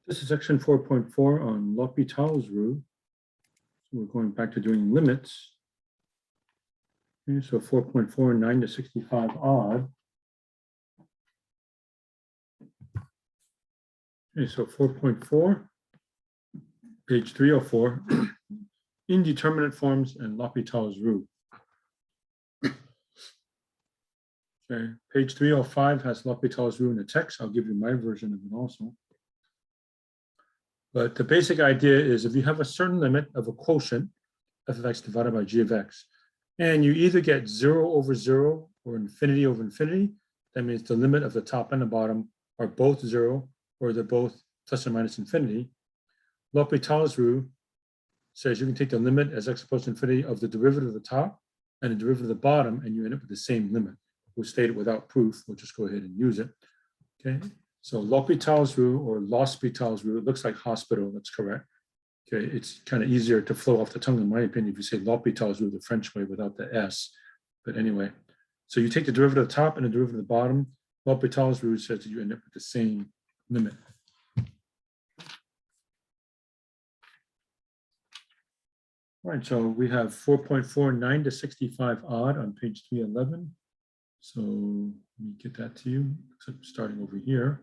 This is section 4.4 on L'Hopital's rule. So we're going back to doing limits. Okay, so 4.4, 9 to 65 odd. Okay, so 4.4, page 304, indeterminate forms and L'Hopital's rule. Okay, page 305 has L'Hopital's rule in the text. I'll give you my version of it also. But the basic idea is if you have a certain limit of a quotient, f of x divided by g of x, and you either get 0 over 0 or infinity over infinity, that means the limit of the top and the bottom are both 0 or they're both plus or minus infinity. L'Hopital's rule says you can take the limit as x approaches infinity of the derivative of the top and the derivative of the bottom, and you end up with the same limit. We'll state it without proof. We'll just go ahead and use it. Okay. So L'Hopital's rule or L'Hospital's rule, it looks like hospital, that's correct. Okay, it's kind of easier to flow off the tongue, in my opinion, if you say L'Hopital's rule the French way without the S. But anyway, so you take the derivative of the top and the derivative of the bottom. L'Hopital's rule says that you end up with the same limit. All right, so we have 4.4, 9 to 65 odd on page 311. So let me get that to you, except starting over here.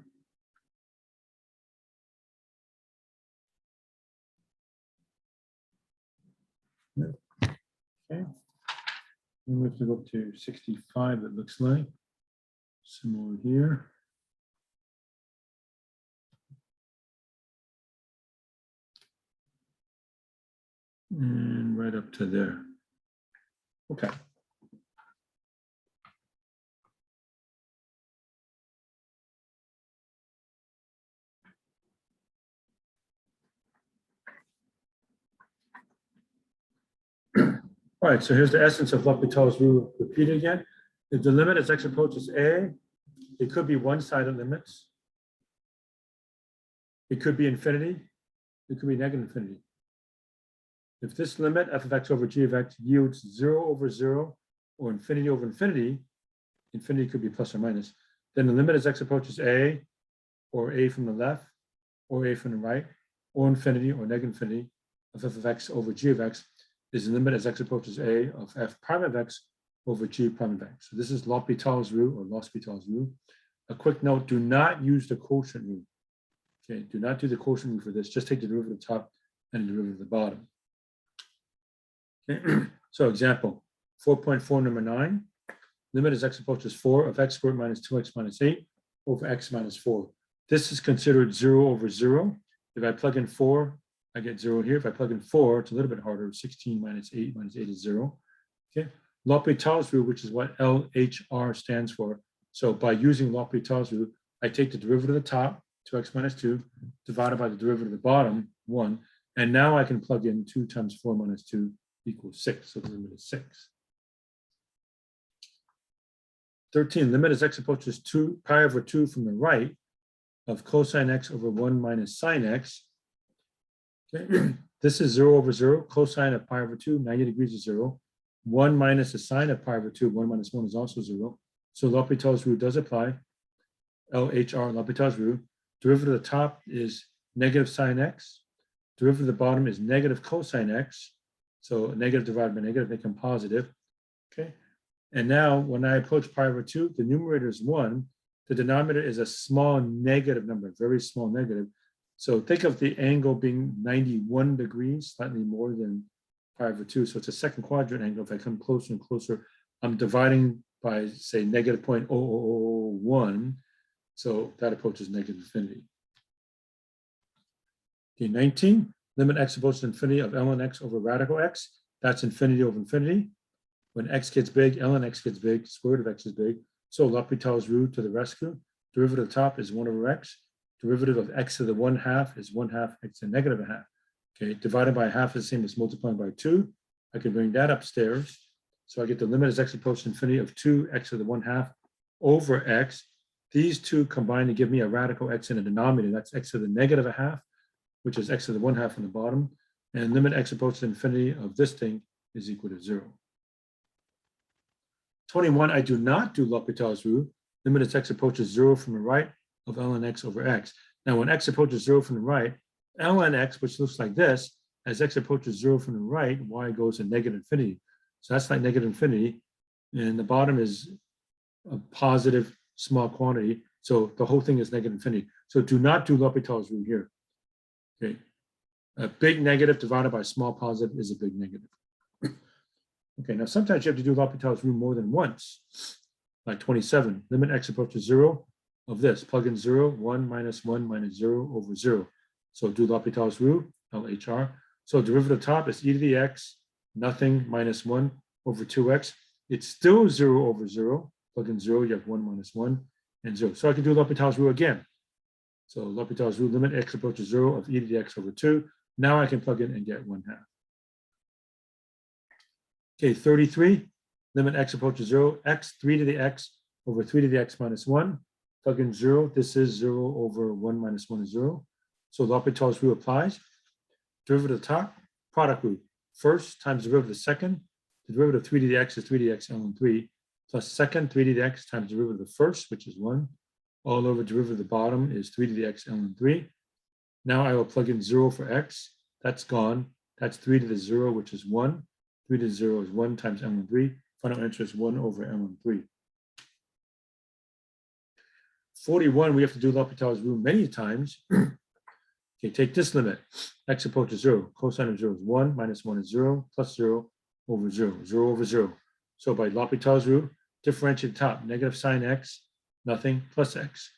Okay, and we have to go up to 65, it looks like. Similar here. And right up to there. Okay. All right, so here's the essence of L'Hopital's rule. Repeat it again. If the limit as x approaches a, it could be one-sided limits. It could be infinity. It could be negative infinity. If this limit, f of x over g of x, yields 0 over 0 or infinity over infinity, infinity could be plus or minus, then the limit as x approaches a, or a from the left, or a from the right, or infinity or negative infinity of f of x over g of x is the limit as x approaches a of f prime of x over g prime of x. So this is L'Hopital's rule or L'Hospital's rule. A quick note, do not use the quotient rule. Okay, do not do the quotient rule for this. Just take the derivative of the top and the derivative of the bottom. Okay. So example, 4.4 number 9, limit as x approaches 4 of x squared minus 2x minus 8 over x minus 4. This is considered 0 over 0. If I plug in 4, I get 0 here. If I plug in 4, it's a little bit harder. 16 minus 8 is 0. Okay. L'Hopital's rule, which is what LHR stands for. So by using L'Hopital's rule, I take the derivative of the top, 2x minus 2, divided by the derivative of the bottom, 1. And now I can plug in 2 times 4 minus 2 equals 6. So the limit is 6. 13, limit as x approaches 2 pi over 2 from the right of cosine x over 1 minus sine x. Okay. This is 0 over 0. Cosine of pi over 2, 90 degrees is 0. 1 minus the sine of pi over 2, 1 minus 1 is also 0. So L'Hopital's rule does apply. LHR, L'Hopital's rule. Derivative of the top is negative sine x. Derivative of the bottom is negative cosine x. So negative divided by negative, make them positive. Okay. And now when I approach pi over 2, the numerator is 1. The denominator is a small negative number, very small negative. So think of the angle being 91 degrees, slightly more than pi over 2. So it's a second quadrant angle. If I come closer and closer, I'm dividing by, say, negative 0.0001. So that approaches negative infinity. Okay, 19, limit x approaches infinity of ln x over radical x. That's infinity over infinity. When x gets big, ln x gets big, square root of x is big. So L'Hopital's rule to the rescue. Derivative of the top is 1 over x. Derivative of x to the 1/2 is 1/2 x to the negative 1/2. Okay, divided by 1/2 is the same as multiplying by 2. I can bring that upstairs. So I get the limit as x approaches infinity of 2x to the 1/2 over x. These two combine to give me a radical x in the denominator. That's x to the negative 1/2, which is x to the 1/2 on the bottom. And limit x approaches infinity of this thing is equal to 0. 21, I do not do L'Hopital's rule. Limit as x approaches 0 from the right of ln x over x. Now, when x approaches 0 from the right, ln x, which looks like this, as x approaches 0 from the right, y goes to negative infinity. So that's like negative infinity. And the bottom is a positive small quantity. So the whole thing is negative infinity. So do not do L'Hopital's rule here. Okay. A big negative divided by a small positive is a big negative. Okay, now sometimes you have to do L'Hopital's rule more than once. Like 27, limit x approaches 0 of this. Plug in 0, 1 minus 1 minus 0 over 0. So do L'Hopital's rule, LHR. So derivative top is e to the x, nothing minus 1 over 2x. It's still 0 over 0. Plug in 0, you have 1 minus 1 and 0. So I can do L'Hopital's rule again. So L'Hopital's rule, limit x approaches 0 of e to the x over 2. Now I can plug in and get 1/2. Okay, 33, limit x approaches 0, x 3 to the x over 3 to the x minus 1. Plug in 0, this is 0 over 1 minus 1 is 0. So L'Hopital's rule applies. Derivative top, product rule. First times derivative second. The derivative of 3 to the x is 3 to the x ln 3, plus second 3 to the x times derivative of the first, which is 1. All over derivative of the bottom is 3 to the x ln 3. Now I will plug in 0 for x. That's gone. That's 3 to the 0, which is 1. 3 to the 0 is 1 times ln 3. Final answer is 1 over ln 3. 41, we have to do L'Hopital's rule many times. Okay, take this limit. X approaches 0. Cosine of 0 is 1, minus 1 is 0, plus 0 over 0, 0 over 0. So by L'Hopital's rule, differentiate the top, negative sine x, nothing, plus x,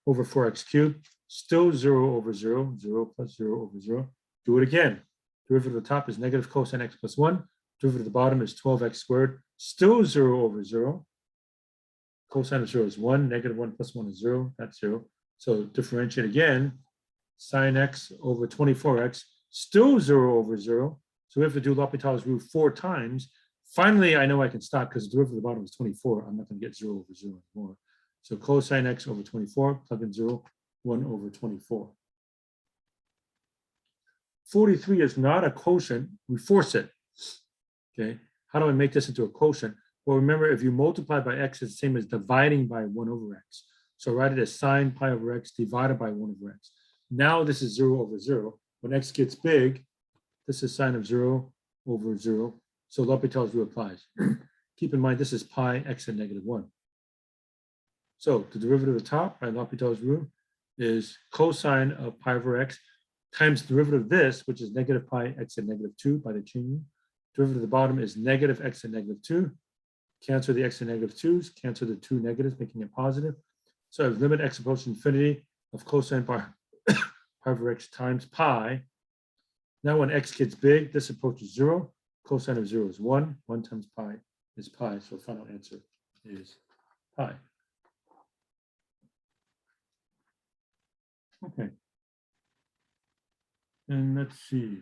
over 4x cubed, still 0 over 0, 0 plus 0 over 0. Do it again. Derivative of the top is negative cosine x plus 1. Derivative of the bottom is 12x squared, still 0 over 0. Cosine of 0 is 1, negative 1 plus 1 is 0, that's 0. So differentiate again, sine x over 24x, still 0 over 0. So we have to do L'Hopital's rule 4 times. Finally, I know I can stop because the derivative of the bottom is 24. I'm not going to get 0 over 0 anymore. So cosine x over 24, plug in 0, 1 over 24. 43 is not a quotient. We force it. Okay. How do I make this into a quotient? Well, remember, if you multiply by x, it's the same as dividing by 1 over x. So write it as sine pi over x divided by 1 over x. Now this is 0 over 0. When x gets big, this is sine of 0 over 0. So L'Hopital's rule applies. Keep in mind, this is pi x at negative 1. So the derivative of the top by L'Hopital's rule is cosine of pi over x times the derivative of this, which is negative pi x at negative 2 by the chain rule. Derivative of the bottom is negative x at negative 2. Cancel the x at negative 2's, cancel the 2 negatives, making it positive. So I have limit x approaches infinity of cosine pi over x times pi. Now when x gets big, this approaches 0. Cosine of 0 is 1. 1 times pi is pi. So final answer is pi. Okay. And let's see.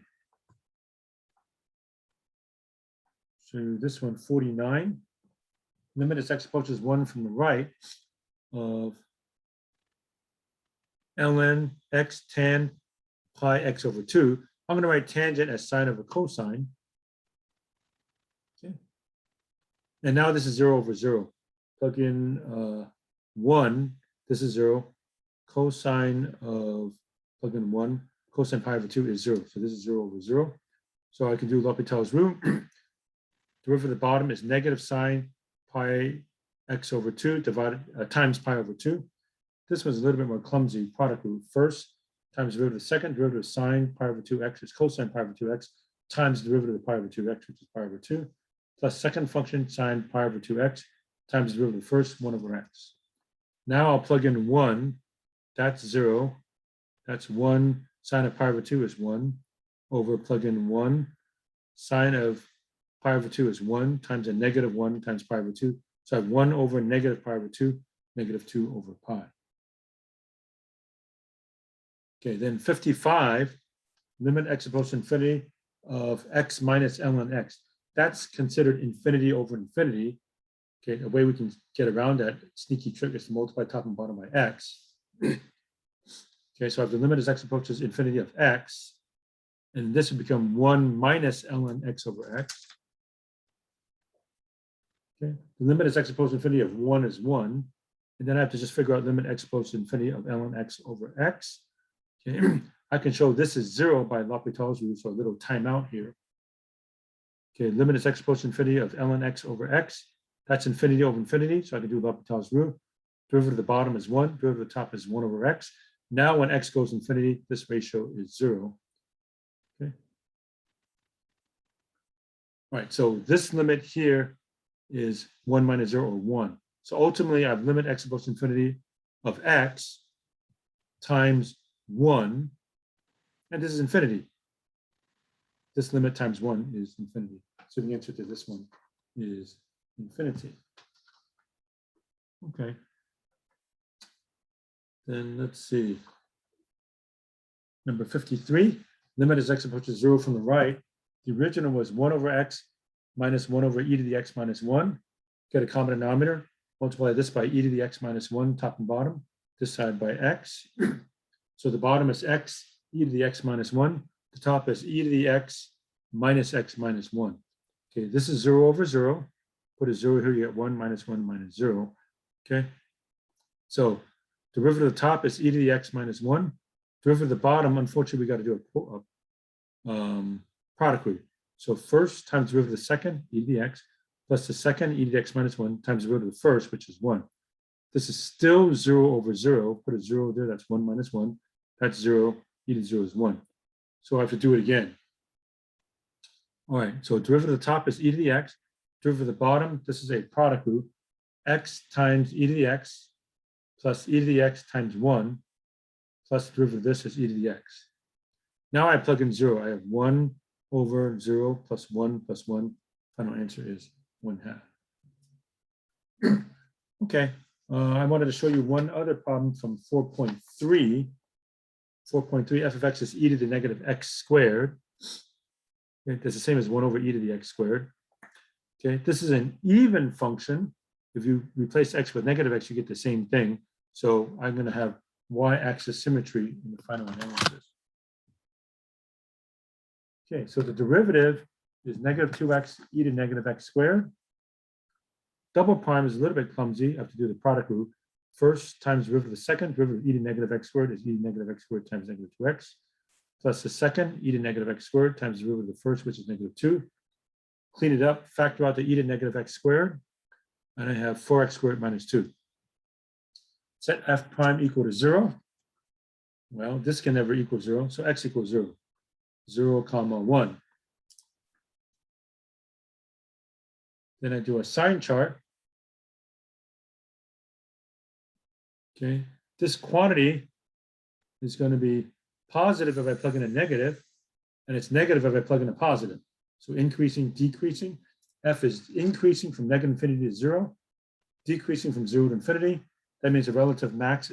So this one, 49. Limit as x approaches 1 from the right of ln x tan pi x over 2. I'm going to write tangent as sine of a cosine. Okay. And now this is 0 over 0. Plug in 1. This is 0. Cosine of, plug in 1. Cosine pi over 2 is 0. So this is 0 over 0. So I can do L'Hopital's rule. Derivative of the bottom is negative sine pi x over 2 divided times pi over 2. This one's a little bit more clumsy. Product rule first times derivative second. Derivative of sine pi over 2x is cosine pi over 2x times derivative of pi over 2x, which is pi over 2, plus second function sine pi over 2x times derivative of first 1 over x. Now I'll plug in 1. That's 0. That's 1. Sine of pi over 2 is 1 over plug in 1. Sine of pi over 2 is 1 times a negative 1 times pi over 2. So I have 1 over negative pi over 2, negative 2 over pi. Okay, then 55, limit x approaches to infinity of x minus ln x. That's considered infinity over infinity. Okay, a way we can get around that sneaky trick is to multiply top and bottom by x. Okay, so I have the limit as x approaches infinity of x, and this would become 1 minus ln x over x. Okay, the limit as x approaches infinity of 1 is 1. And then I have to just figure out limit x goes to infinity of ln x over x. Okay. I can show this is 0 by L'Hopital's rule, so a little timeout here. Okay, limit is x goes to infinity of ln x over x. That's infinity over infinity, so I can do L'Hopital's rule. Derivative of the bottom is 1, derivative of the top is 1 over x. Now when x goes infinity, this ratio is 0. Okay. All right, so this limit here is 1 minus 0 or 1. So ultimately, I have limit x goes to infinity of x times 1, and this is infinity. This limit times 1 is infinity. So the answer to this one is infinity. Okay. Then let's see. Number 53, limit as x approaches 0 from the right. The original was 1 over x minus 1 over e to the x minus 1. Get a common denominator. Multiply this by e to the x minus 1, top and bottom. This side by x. So the bottom is x, e to the x minus 1. The top is e to the x minus 1. Okay, this is 0 over 0. Put a 0 here, you get 1 minus 0. Okay, so derivative of the top is e to the x minus 1. Derivative of the bottom, unfortunately, we got to do a product rule. So first times derivative of the second, e to the x, plus the second, e to the x minus 1, times the derivative of the first, which is 1. This is still 0 over 0. Put a 0 there, that's 1 minus 1. That's 0, e to 0 is 1. So I have to do it again. All right, so derivative of the top is e to the x. Derivative of the bottom, this is a product rule. X times e to the x plus e to the x times 1 plus the derivative of this is e to the x. Now I plug in 0. I have 1 over 0 plus 1 plus 1. Final answer is 1/2. Okay, I wanted to show you one other problem from 4.3. 4.3, f of x is e to the negative x squared. Okay, that's the same as 1 over e to the x squared. Okay, this is an even function. If you replace x with negative x, you get the same thing. So I'm going to have y-axis symmetry in the final analysis. Okay, so the derivative is negative 2x e to negative x squared. Double prime is a little bit clumsy. I have to do the product rule. First times derivative of the second, derivative of e to negative x squared is e to negative x squared times negative 2x. Plus the second, e to negative x squared times the derivative of the first, which is negative 2. Clean it up, factor out the e to negative x squared, and I have 4x squared minus 2. Set f prime equal to 0. Well, this can never equal 0, so x equals 0. 0, comma 1. Then I do a sign chart. Okay, this quantity is going to be positive if I plug in a negative, and it's negative if I plug in a positive. So increasing, decreasing. F is increasing from negative infinity to 0, decreasing from 0 to infinity. That means the relative max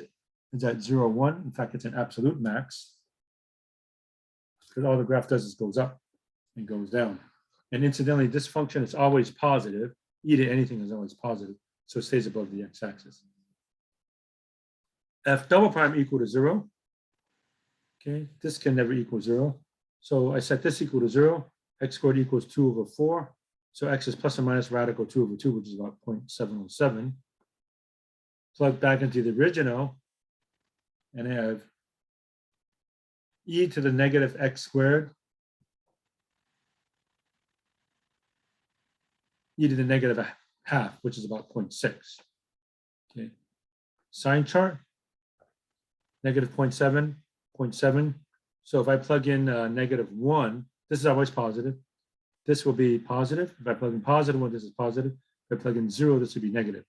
is at 0, 1. In fact, it's an absolute max, because all the graph does is goes up and goes down. And incidentally, this function is always positive. E to anything is always positive, so it stays above the x-axis. F double prime equal to 0. Okay, this can never equal 0. So I set this equal to 0. X squared equals 2 over 4. So x is plus or minus radical 2 over 2, which is about 0.707. Plug back into the original and I have e to the negative x squared, e to the negative half, which is about 0.6. Okay, sign chart, negative 0.7, 0.7. So if I plug in negative 1, this is always positive. This will be positive. If I plug in positive 1, this is positive. If I plug in 0, this would be negative.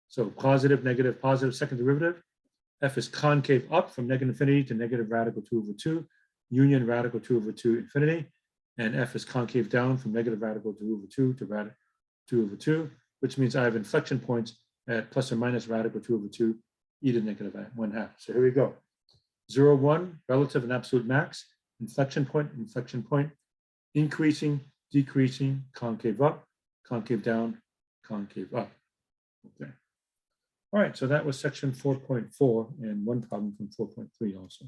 So positive, negative, positive, second derivative. F is concave up from negative infinity to negative radical 2 over 2, union radical 2 over 2 infinity. And F is concave down from negative radical 2 over 2 to radical 2 over 2, which means I have inflection points at plus or minus radical 2 over 2, e to negative 1/2. So here we go. 0, 1, relative and absolute max, inflection point, increasing, decreasing, concave up, concave down, concave up. Okay. All right, so that was section 4.4 and one problem from 4.3 also.